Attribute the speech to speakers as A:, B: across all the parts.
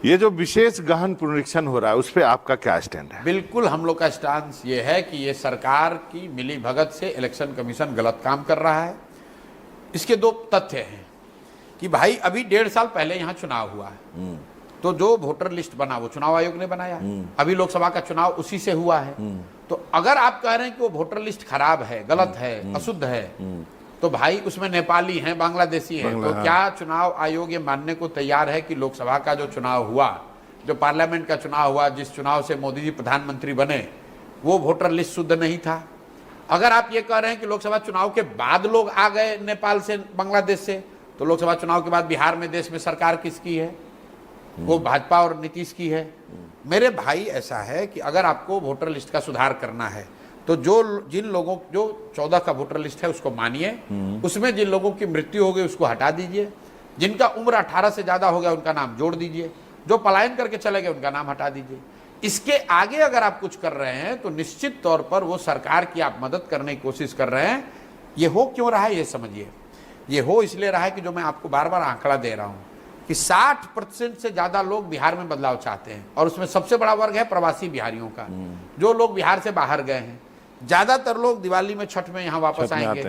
A: ये जो विशेष गहन पुनरीक्षण हो रहा है उस पर आपका क्या स्टैंड है?
B: बिल्कुल हम लोग का स्टांस ये है कि ये सरकार की मिली भगत से इलेक्शन कमीशन गलत काम कर रहा है। इसके दो तथ्य हैं कि भाई अभी 1.5 साल पहले यहाँ चुनाव हुआ है, तो जो वोटर लिस्ट बना वो चुनाव आयोग ने बनाया। अभी लोकसभा का चुनाव उसी से हुआ है। तो अगर आप कह रहे हैं कि वो वोटर लिस्ट खराब है, गलत है, अशुद्ध है, तो भाई उसमें नेपाली हैं, बांग्लादेशी हैं, तो क्या चुनाव आयोग ये मानने को तैयार है कि लोकसभा का जो चुनाव हुआ, जो पार्लियामेंट का चुनाव हुआ, जिस चुनाव से मोदी जी प्रधानमंत्री बने, वो वोटर लिस्ट शुद्ध नहीं था? अगर आप ये कह रहे हैं कि लोकसभा चुनाव के बाद लोग आ गए नेपाल से, बांग्लादेश से, तो लोकसभा चुनाव के बाद बिहार में देश में सरकार किसकी है? वो भाजपा और नीतीश की है। मेरे भाई ऐसा है कि अगर आपको वोटर लिस्ट का सुधार करना है तो जिन लोगों जो 14 का वोटर लिस्ट है उसको मानिए, उसमें जिन लोगों की मृत्यु हो गई उसको हटा दीजिए, जिनका उम्र 18 से ज्यादा हो गया उनका नाम जोड़ दीजिए, जो पलायन करके चले गए उनका नाम हटा दीजिए। इसके आगे अगर आप कुछ कर रहे हैं तो निश्चित तौर पर वो सरकार की आप मदद करने की कोशिश कर रहे हैं। ये हो क्यों रहा है ये समझिए। ये हो इसलिए रहा है कि जो मैं आपको बार बार आंकड़ा दे रहा हूं कि 60% से ज्यादा लोग बिहार में बदलाव चाहते हैं, और उसमें सबसे बड़ा वर्ग है प्रवासी बिहारियों का, जो लोग बिहार से बाहर गए हैं। ज्यादातर लोग दिवाली में, छठ में यहाँ वापस आएंगे।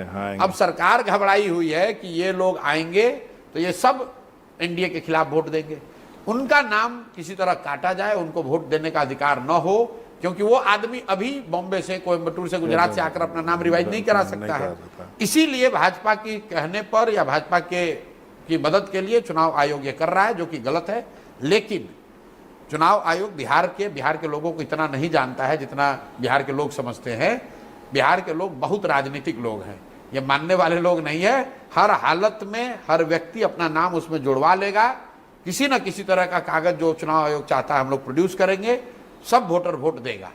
B: अब सरकार घबराई हुई है कि ये लोग आएंगे तो ये सब एनडीए के खिलाफ वोट देंगे, उनका नाम किसी तरह काटा जाए, उनको वोट देने का अधिकार न हो, क्योंकि वो आदमी अभी बॉम्बे से, कोयम्बटूर से, गुजरात से आकर अपना नाम रिवाइज नहीं करा सकता है। इसीलिए भाजपा की कहने पर या भाजपा की मदद के लिए चुनाव आयोग ये कर रहा है, जो कि गलत है। लेकिन चुनाव आयोग बिहार के लोगों को इतना नहीं जानता है जितना बिहार के लोग समझते हैं। बिहार के लोग बहुत राजनीतिक लोग हैं, ये मानने वाले लोग नहीं है। हर हालत में हर व्यक्ति अपना नाम उसमें जुड़वा लेगा। किसी न किसी तरह का कागज जो चुनाव आयोग चाहता है हम लोग प्रोड्यूस करेंगे, सब वोटर वोट देगा।